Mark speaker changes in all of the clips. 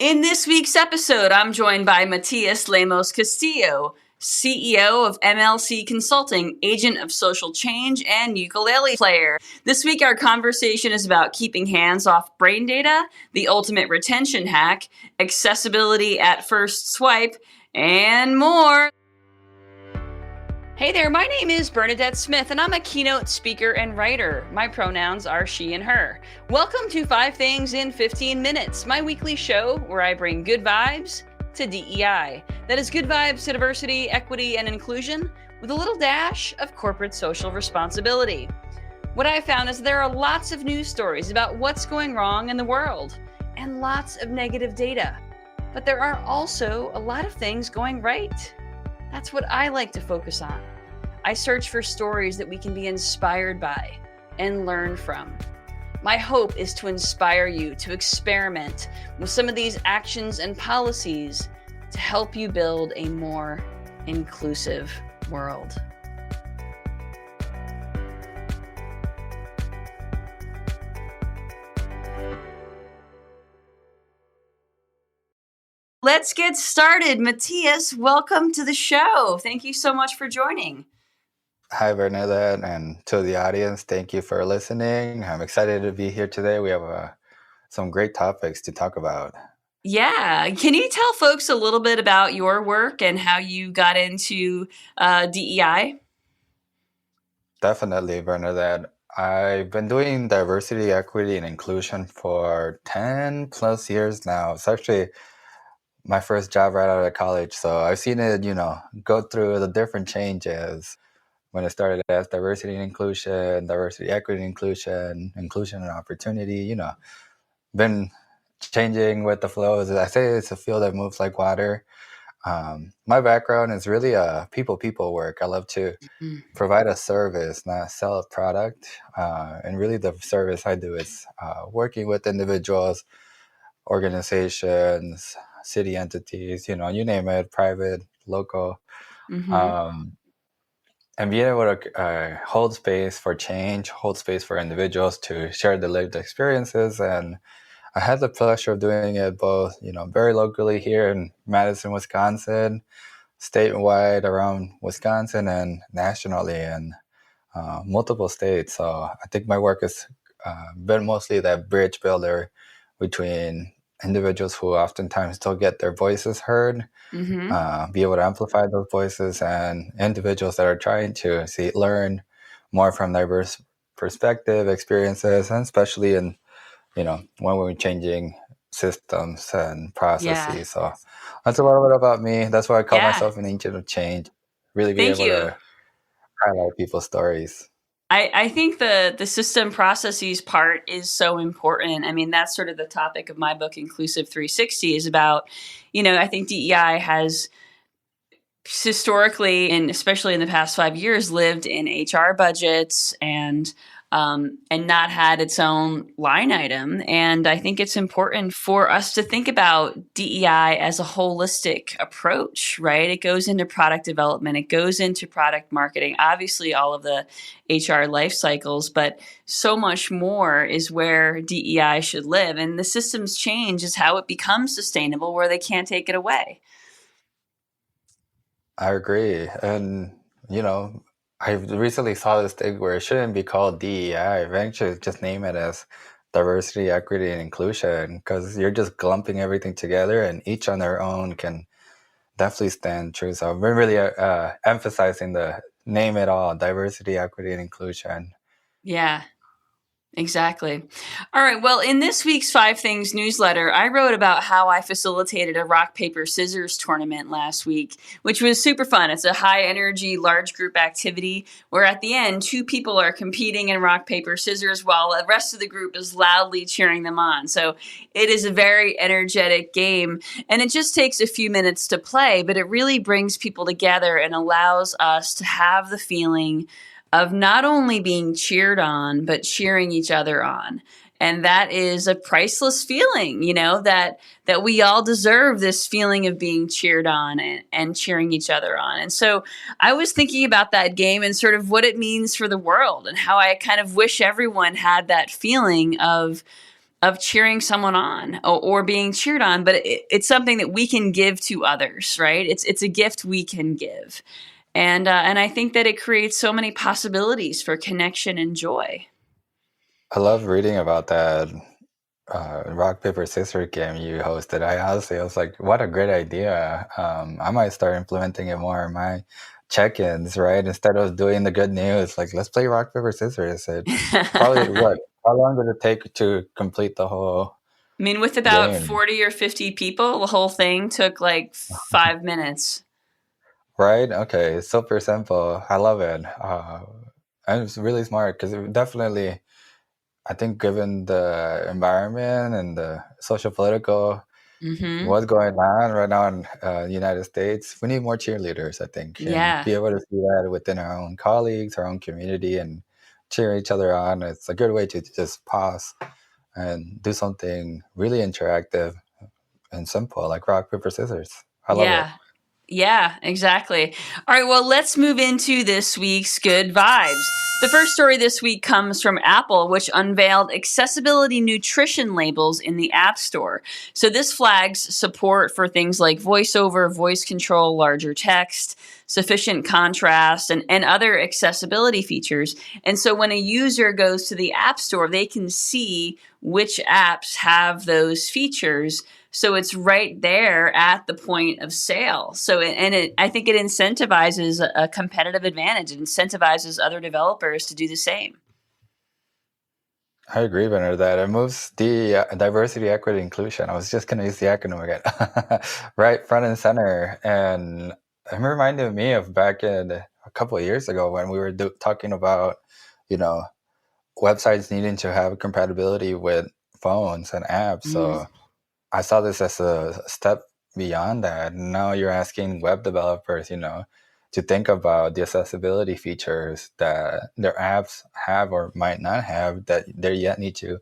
Speaker 1: In this week's episode, I'm joined by Mathias Lemos Castillo, CEO of MLC Consulting, agent of social change, and ukulele player. This week, our conversation is about keeping hands off brain data, the ultimate retention hack, accessibility at first swipe, and more. Hey there, my name is Bernadette Smith, and I'm a keynote speaker and writer. My pronouns are she and her. Welcome to 5 Things in 15 Minutes, my weekly show where I bring good vibes to DEI. That is good vibes to diversity, equity, and inclusion with a little dash of corporate social responsibility. What I found is there are lots of news stories about what's going wrong in the world and lots of negative data. But there are also a lot of things going right. That's what I like to focus on. I search for stories that we can be inspired by and learn from. My hope is to inspire you to experiment with some of these actions and policies to help you build a more inclusive world. Let's get started. Mathias, welcome to the show. Thank you so much for joining.
Speaker 2: Hi, Bernadette, and to the audience, thank you for listening. I'm excited to be here today. We have some great topics to talk about.
Speaker 1: Yeah. Can you tell folks a little bit about your work and how you got into DEI?
Speaker 2: Definitely, Bernadette. I've been doing diversity, equity, and inclusion for 10 plus years now. It's actually my first job right out of college. So I've seen it, go through the different changes when it started as diversity and inclusion, diversity, equity, and inclusion and opportunity, been changing with the flows. I say it's a field that moves like water. My background is really people work. I love to provide a service, not sell a product. And really the service I do is working with individuals, organizations, city entities, you name it, private, local, and being able to hold space for change, hold space for individuals to share their lived experiences. And I had the pleasure of doing it both, very locally here in Madison, Wisconsin, statewide around Wisconsin, and nationally in multiple states. So I think my work has been mostly that bridge builder between individuals who oftentimes don't get their voices heard, be able to amplify those voices, and individuals that are trying to learn more from diverse perspective, experiences, and especially in, when we're changing systems and processes.
Speaker 1: Yeah.
Speaker 2: So that's a little bit about me. That's why I call myself an agent of change, really be able to highlight people's stories.
Speaker 1: I think the system processes part is so important. I mean, that's sort of the topic of my book, Inclusive 360, is about, I think DEI has historically, and especially in the past 5 years, lived in HR budgets and not had its own line item. And I think it's important for us to think about DEI as a holistic approach, right? It goes into product development. It goes into product marketing, obviously all of the HR life cycles, but so much more is where DEI should live. And the systems change is how it becomes sustainable, where they can't take it away.
Speaker 2: I agree. And, I recently saw this thing where it shouldn't be called DEI. Eventually, just name it as diversity, equity, and inclusion, because you're just clumping everything together, and each on their own can definitely stand true. So we're really emphasizing the name it all, diversity, equity, and inclusion.
Speaker 1: Yeah. Exactly. All right. Well, in this week's 5 Things newsletter, I wrote about how I facilitated a rock, paper, scissors tournament last week, which was super fun. It's a high energy, large group activity where at the end, 2 people are competing in rock, paper, scissors while the rest of the group is loudly cheering them on. So it is a very energetic game, and it just takes a few minutes to play, but it really brings people together and allows us to have the feeling of not only being cheered on, but cheering each other on. And that is a priceless feeling, that we all deserve this feeling of being cheered on and cheering each other on. And so I was thinking about that game and sort of what it means for the world and how I kind of wish everyone had that feeling of of cheering someone on or being cheered on, but it's something that we can give to others, right? It's a gift we can give. And I think that it creates so many possibilities for connection and joy.
Speaker 2: I love reading about that rock paper scissors game you hosted. I was like, what a great idea. I might start implementing it more in my check-ins, right? Instead of doing the good news, like let's play rock paper scissors. It probably what? How long did it take to complete the whole
Speaker 1: I mean, with about
Speaker 2: game?
Speaker 1: 40 or 50 people, the whole thing took like 5 minutes.
Speaker 2: Right? Okay, super simple. I love it. And it's really smart because it definitely, I think, given the environment and the social political
Speaker 1: Mm-hmm.
Speaker 2: what's going on right now in the United States, we need more cheerleaders, I think, and
Speaker 1: Yeah.
Speaker 2: be able to see that within our own colleagues, our own community, and cheer each other on. It's a good way to just pause and do something really interactive and simple, like rock, paper, scissors. I love it.
Speaker 1: Yeah. Yeah, exactly. All right, well, let's move into this week's good vibes. The first story this week comes from Apple, which unveiled accessibility nutrition labels in the App Store. So this flags support for things like voiceover, voice control, larger text, sufficient contrast, and other accessibility features. And so when a user goes to the App Store, they can see which apps have those features. So it's right there at the point of sale. So, I think it incentivizes a competitive advantage. It incentivizes other developers to do the same.
Speaker 2: I agree, Benner, that it moves the diversity, equity, inclusion. I was just going to use the acronym again, right front and center. And it reminded me of back in a couple of years ago when we were talking about, you know, websites needing to have compatibility with phones and apps.
Speaker 1: Mm,
Speaker 2: So I saw this as a step beyond that. Now you're asking web developers, to think about the accessibility features that their apps have or might not have that they yet need to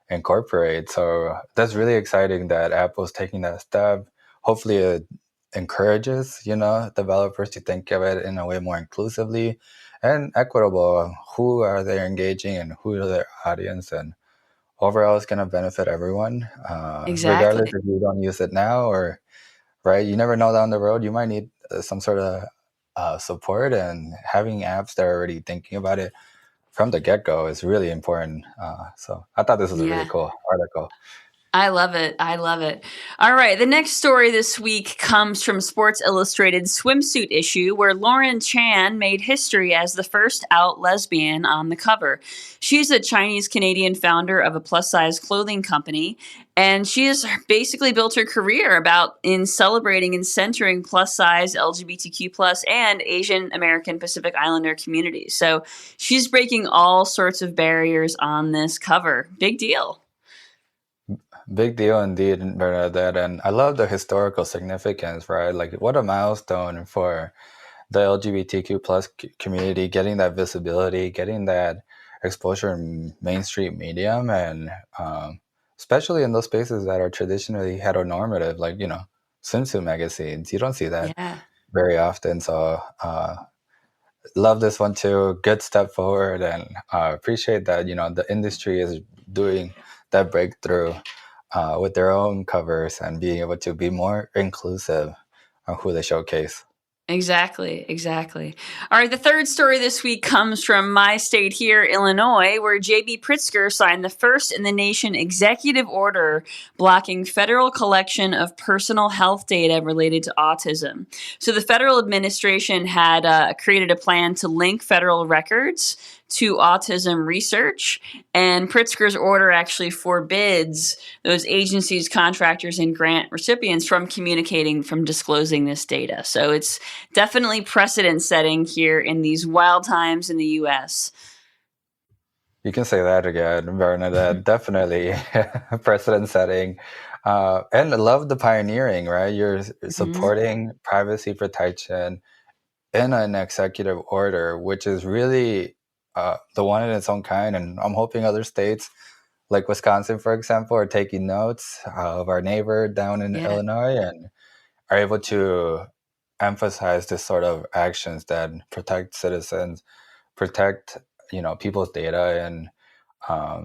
Speaker 2: incorporate. So that's really exciting that Apple's taking that step. Hopefully it encourages, developers to think of it in a way more inclusively and equitable. Who are they engaging and who are their audience, and overall it's going to benefit everyone, regardless
Speaker 1: exactly.
Speaker 2: if you don't use it now or right. You never know, down the road you might need some sort of support, and having apps that are already thinking about it from the get-go is really important. So I thought this was a really
Speaker 1: Yeah.
Speaker 2: cool article.
Speaker 1: I love it. I love it. All right. The next story this week comes from Sports Illustrated swimsuit issue, where Lauren Chan made history as the first out lesbian on the cover. She's a Chinese Canadian founder of a plus size clothing company, and she has basically built her career about in celebrating and centering plus size LGBTQ plus and Asian American Pacific Islander communities. So she's breaking all sorts of barriers on this cover. Big deal.
Speaker 2: Big deal indeed, Bernadette. And I love the historical significance, right? Like, what a milestone for the LGBTQ plus community, getting that visibility, getting that exposure in mainstream medium, and especially in those spaces that are traditionally heteronormative, like, swimsuit magazines. You don't see that
Speaker 1: Yeah.
Speaker 2: very often. So love this one too. Good step forward, and appreciate that, the industry is doing that breakthrough with their own covers and being able to be more inclusive on who they showcase.
Speaker 1: Exactly, exactly. All right, the third story this week comes from my state here, Illinois, where J.B. Pritzker signed the first in the nation executive order blocking federal collection of personal health data related to autism. So the federal administration had created a plan to link federal records to autism research, and Pritzker's order actually forbids those agencies, contractors, and grant recipients from communicating, from disclosing this data. So it's definitely precedent setting here in these wild times in the US.
Speaker 2: You can say that again, Bernadette. Definitely precedent setting. And I love the pioneering, right? You're
Speaker 1: Mhm.
Speaker 2: supporting privacy protection in an executive order, which is really the one in its own kind. And I'm hoping other states, like Wisconsin, for example, are taking notes of our neighbor down in
Speaker 1: Yeah,
Speaker 2: Illinois and are able to emphasize this sort of actions that protect citizens, protect people's data, and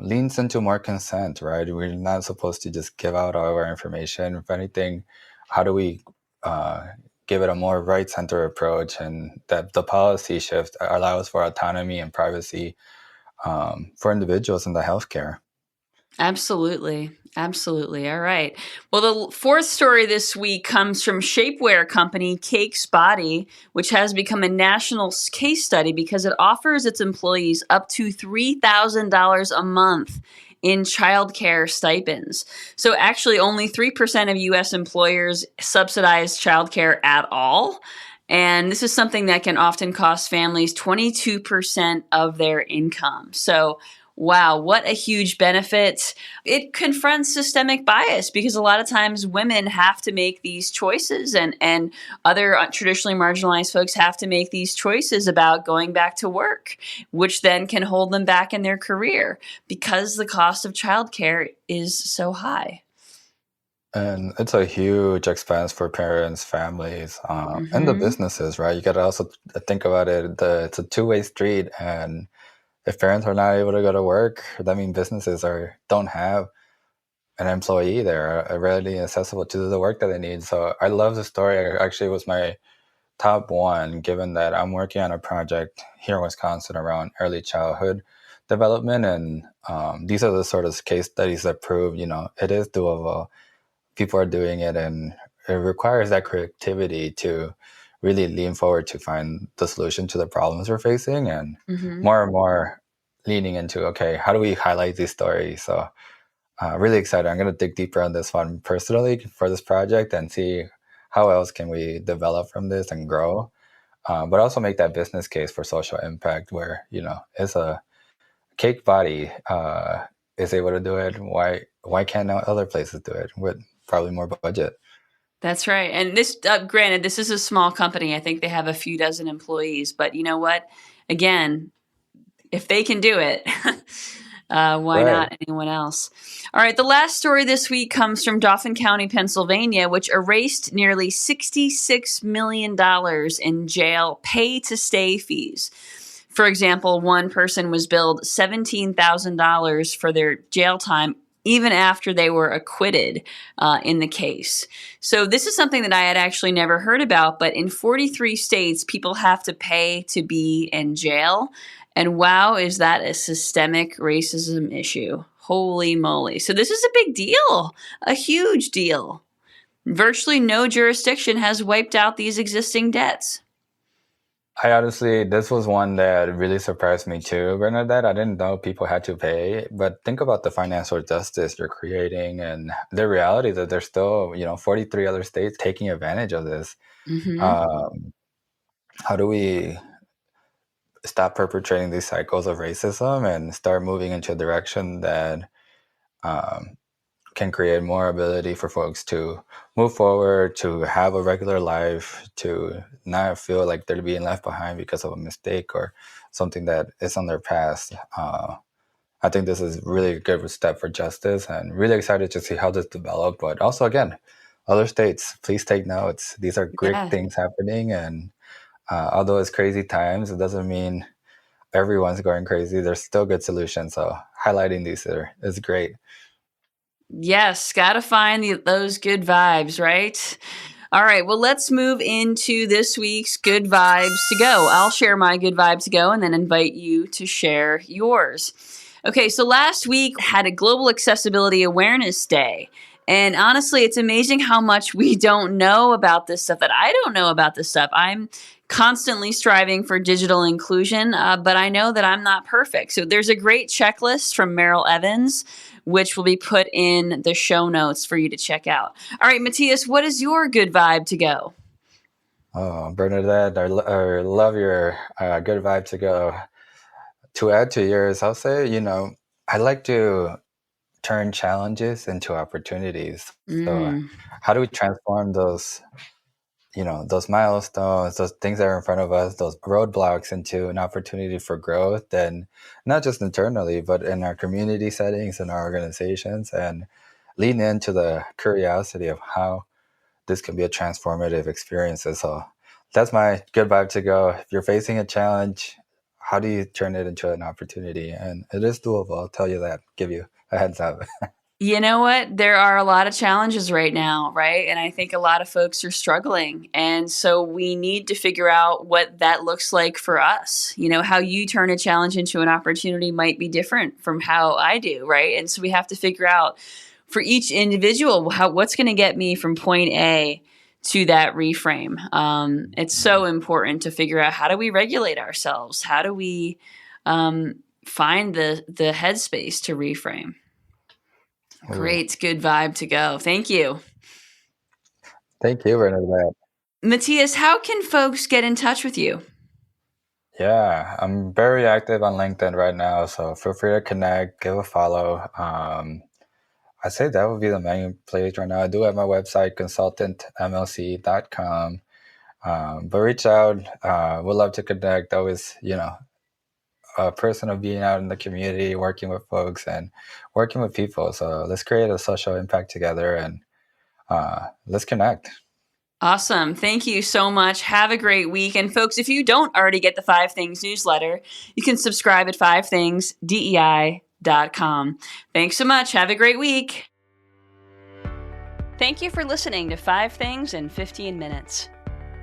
Speaker 2: leans into more consent, right? We're not supposed to just give out all of our information. If anything, how do we give it a more right-centered approach, and that the policy shift allows for autonomy and privacy for individuals in the healthcare.
Speaker 1: Absolutely. Absolutely. All right. Well, the fourth story this week comes from shapewear company Cakes Body, which has become a national case study because it offers its employees up to $3,000 a month in childcare stipends. So actually only 3% of US employers subsidize childcare at all. And this is something that can often cost families 22% of their income. So wow, what a huge benefit. It confronts systemic bias because a lot of times women have to make these choices, and other traditionally marginalized folks have to make these choices about going back to work, which then can hold them back in their career because the cost of childcare is so high.
Speaker 2: And it's a huge expense for parents, families, and the businesses, right? You got to also think about it. It's a two-way street, and if parents are not able to go to work, that means businesses don't have an employee there, readily accessible to the work that they need. So I love the story. Actually, it was my top one, given that I'm working on a project here in Wisconsin around early childhood development. And these are the sort of case studies that prove, it is doable. People are doing it, and it requires that creativity to really lean forward to find the solution to the problems we're facing, and more and more leaning into, okay, how do we highlight these stories? So really excited. I'm going to dig deeper on this one personally for this project and see how else can we develop from this and grow, but also make that business case for social impact where, it's a Cake Body is able to do it. Why can't other places do it with probably more budget?
Speaker 1: That's right. And this, granted, this is a small company. I think they have a few dozen employees, but you know what? Again, if they can do it, why not anyone else? All right. The last story this week comes from Dauphin County, Pennsylvania, which erased nearly $66 million in jail pay-to-stay fees. For example, one person was billed $17,000 for their jail time even after they were acquitted in the case. So this is something that I had actually never heard about, but in 43 states, people have to pay to be in jail. And wow, is that a systemic racism issue? Holy moly. So this is a big deal, a huge deal. Virtually no jurisdiction has wiped out these existing debts.
Speaker 2: This was one that really surprised me too, Bernadette. I didn't know people had to pay, but think about the financial justice you're creating and the reality that there's still, 43 other states taking advantage of this. How do we stop perpetrating these cycles of racism and start moving into a direction that can create more ability for folks to move forward, to have a regular life, to not feel like they're being left behind because of a mistake or something that is on their past. I think this is really a good step for justice, and really excited to see how this develops. But also, again, other states, please take notes. These are great things happening, and although it's crazy times, it doesn't mean everyone's going crazy. There's still good solutions. So highlighting these is great.
Speaker 1: Yes, gotta find those good vibes, right? All right, well, let's move into this week's Good Vibes to Go. I'll share my Good Vibe to Go and then invite you to share yours. Okay, so last week had a Global Accessibility Awareness Day. And honestly, it's amazing how much we don't know about this stuff, that I don't know about this stuff. I'm constantly striving for digital inclusion, but I know that I'm not perfect. So there's a great checklist from Merrill Evans, which will be put in the show notes for you to check out. All right, Mathias, what is your good vibe to go?
Speaker 2: Oh, Bernadette, I love your good vibe to go. To add to yours, I'll say, I like to turn challenges into opportunities. So how do we transform those milestones, those things that are in front of us, those roadblocks into an opportunity for growth, and not just internally, but in our community settings and our organizations, and lean into the curiosity of how this can be a transformative experience. So that's my good vibe to go. If you're facing a challenge, how do you turn it into an opportunity? And it is doable. I'll tell you that, give you a heads up.
Speaker 1: You know what? There are a lot of challenges right now, right? And I think a lot of folks are struggling. And so we need to figure out what that looks like for us. You know, how you turn a challenge into an opportunity might be different from how I do, right? And so we have to figure out for each individual what's going to get me from point A to that reframe. It's so important to figure out, how do we regulate ourselves? How do we find the headspace to reframe? Great, good vibe to go. Thank you.
Speaker 2: Thank you for that.
Speaker 1: Mathias, how can folks get in touch with you?
Speaker 2: Yeah, I'm very active on LinkedIn right now, so feel free to connect, give a follow. I'd say that would be the main place right now. I do have my website, consultantmlc.com. But reach out. We'd love to connect. Always, a person of being out in the community, working with folks and working with people. So let's create a social impact together and let's connect.
Speaker 1: Awesome. Thank you so much. Have a great week. And folks, if you don't already get the 5 Things newsletter, you can subscribe at 5thingsdei.com. Thanks so much. Have a great week. Thank you for listening to 5 Things in 15 Minutes.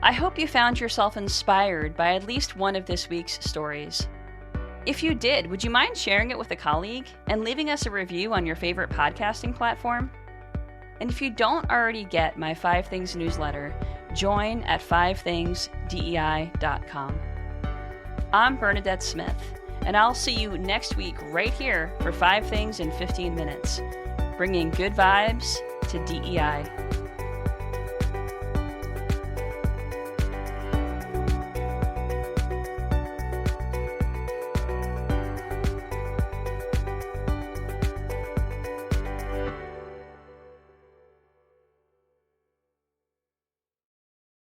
Speaker 1: I hope you found yourself inspired by at least one of this week's stories. If you did, would you mind sharing it with a colleague and leaving us a review on your favorite podcasting platform? And if you don't already get my 5 Things newsletter, join at 5thingsdei.com. I'm Bernadette Smith, and I'll see you next week right here for 5 Things in 15 Minutes, bringing good vibes to DEI.